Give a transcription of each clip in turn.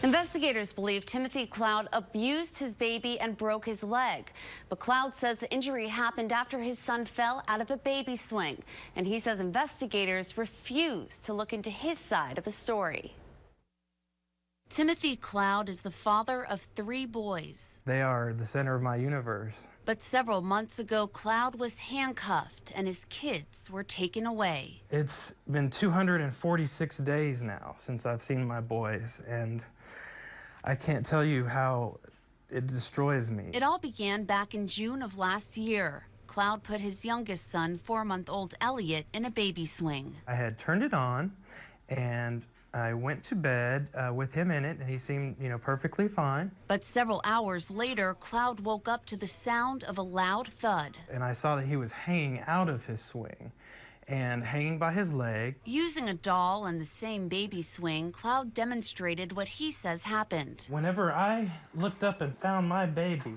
Investigators believe Timothy Cloud abused his baby and broke his leg. But Cloud says the injury happened after his son fell out of a baby swing. And he says investigators refuse to look into his side of the story. Timothy Cloud is the father of 3 boys. They are the center of my universe. But several months ago, Cloud was handcuffed and his kids were taken away. It's been 246 days now since I've seen my boys, and I can't tell you how it destroys me. It all began back in June of last year. Cloud put his youngest son, 4-month-old Elliot, in a baby swing. I had turned it on, and I went to bed with him in it, and he seemed, perfectly fine. But several hours later, Cloud woke up to the sound of a loud thud. And I saw that he was hanging out of his swing and hanging by his leg. Using a doll and the same baby swing, Cloud demonstrated what he says happened. Whenever I looked up and found my baby,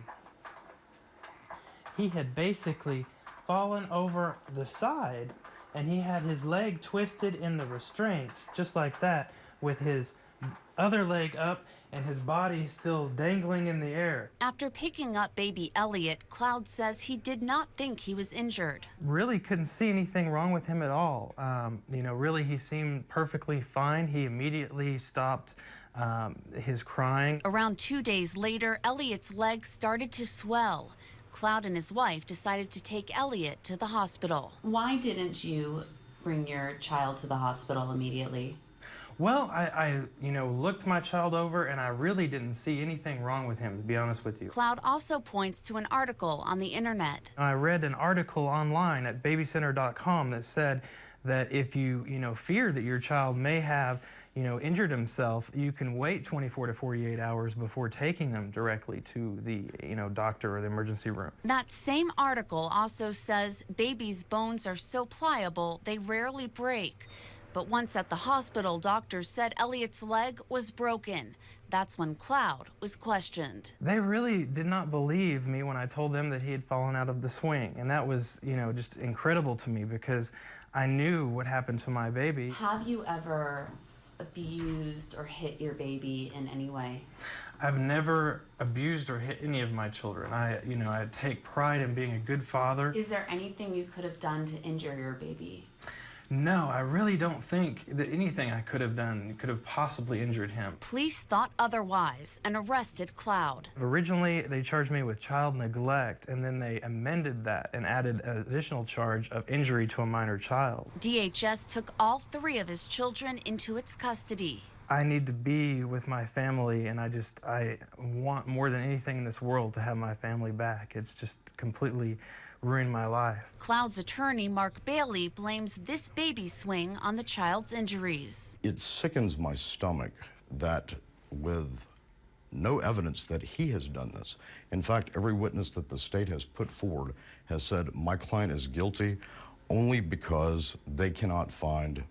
he had basically fallen over the side, and he had his leg twisted in the restraints, just like that, with his other leg up and his body still dangling in the air. After picking up baby Elliot, Cloud says he did not think he was injured. Really couldn't see anything wrong with him at all. Really he seemed perfectly fine. He immediately stopped his crying. Around 2 days later, Elliot's legs started to swell. Cloud and his wife decided to take Elliot to the hospital. Why didn't you bring your child to the hospital immediately? Well, I looked my child over, and I really didn't see anything wrong with him, to be honest with you. Cloud also points to an article on the internet. I read an article online at babycenter.com that said that if you, fear that your child may have, injured himself, you can wait 24 to 48 hours before taking them directly to the, doctor or the emergency room. That same article also says babies' bones are so pliable they rarely break. But once at the hospital, doctors said Elliot's leg was broken. That's when Cloud was questioned. They really did not believe me when I told them that he had fallen out of the swing. And that was, just incredible to me because I knew what happened to my baby. Have you ever abused or hit your baby in any way? I've never abused or hit any of my children. I take pride in being a good father. Is there anything you could have done to injure your baby? No, I really don't think that anything I could have done could have possibly injured him. Police thought otherwise and arrested Cloud. Originally, they charged me with child neglect, and then they amended that and added an additional charge of injury to a minor child. DHS took all 3 of his children into its custody. I need to be with my family, and I want more than anything in this world to have my family back. It's just completely ruined my life. Cloud's attorney, Mark Bailey, blames this baby swing on the child's injuries. It sickens my stomach that with no evidence that he has done this. In fact, every witness that the state has put forward has said my client is guilty only because they cannot find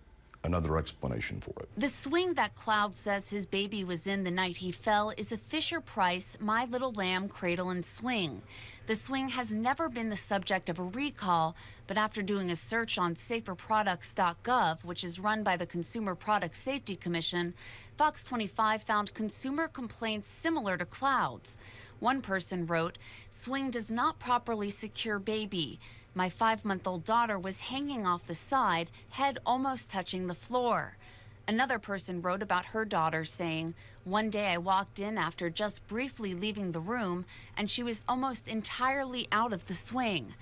another explanation for it. The swing that Cloud says his baby was in the night he fell is a Fisher-Price My Little Lamb cradle and swing. The swing has never been the subject of a recall, but after doing a search on saferproducts.gov, which is run by the Consumer Product Safety Commission, Fox 25 found consumer complaints similar to Cloud's. One person wrote, "Swing does not properly secure baby. My 5-month-old daughter was hanging off the side, head almost touching the floor." Another person wrote about her daughter saying, "One day I walked in after just briefly leaving the room, and she was almost entirely out of the swing."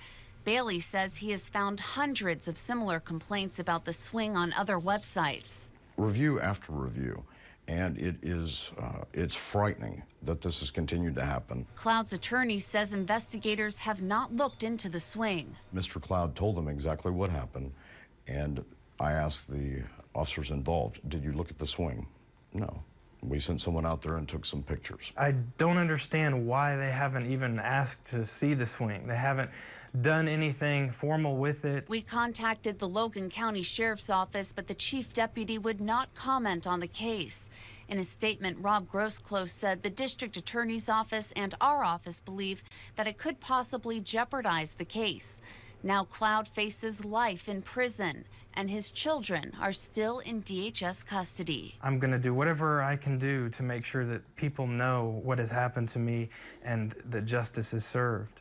Bailey says he has found hundreds of similar complaints about the swing on other websites. Review after review. And it's frightening that this has continued to happen. Cloud's attorney says investigators have not looked into the swing. Mr. Cloud told them exactly what happened, and I asked the officers involved, did you look at the swing? No. We sent someone out there and took some pictures. I don't understand why they haven't even asked to see the swing. They haven't done anything formal with it. We contacted the Logan County Sheriff's Office, but the chief deputy would not comment on the case. In a statement, Rob Grossclose said the district attorney's office and our office believe that it could possibly jeopardize the case. Now Cloud faces life in prison, and his children are still in DHS custody. I'm going to do whatever I can do to make sure that people know what has happened to me and that justice is served.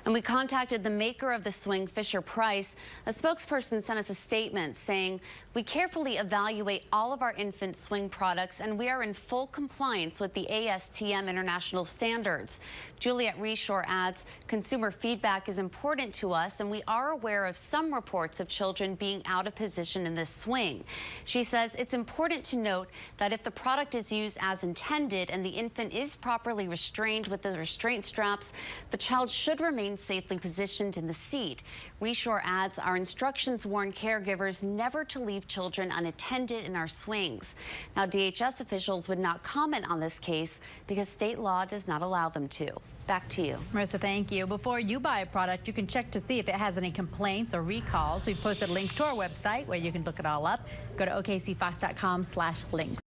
And we contacted the maker of the swing, Fisher-Price. A spokesperson sent us a statement saying, "We carefully evaluate all of our infant swing products, and we are in full compliance with the ASTM international standards." Juliet Reshore adds, "Consumer feedback is important to us, and we are aware of some reports of children being out of position in this swing." She says it's important to note that if the product is used as intended and the infant is properly restrained with the restraint straps, the child should remain safely positioned in the seat. Reshore adds, "Our instructions warn caregivers never to leave children unattended in our swings." Now, DHS officials would not comment on this case because state law does not allow them to. Back to you. Marissa, thank you. Before you buy a product, you can check to see if it has any complaints or recalls. We've posted links to our website where you can look it all up. Go to okcfox.com/links.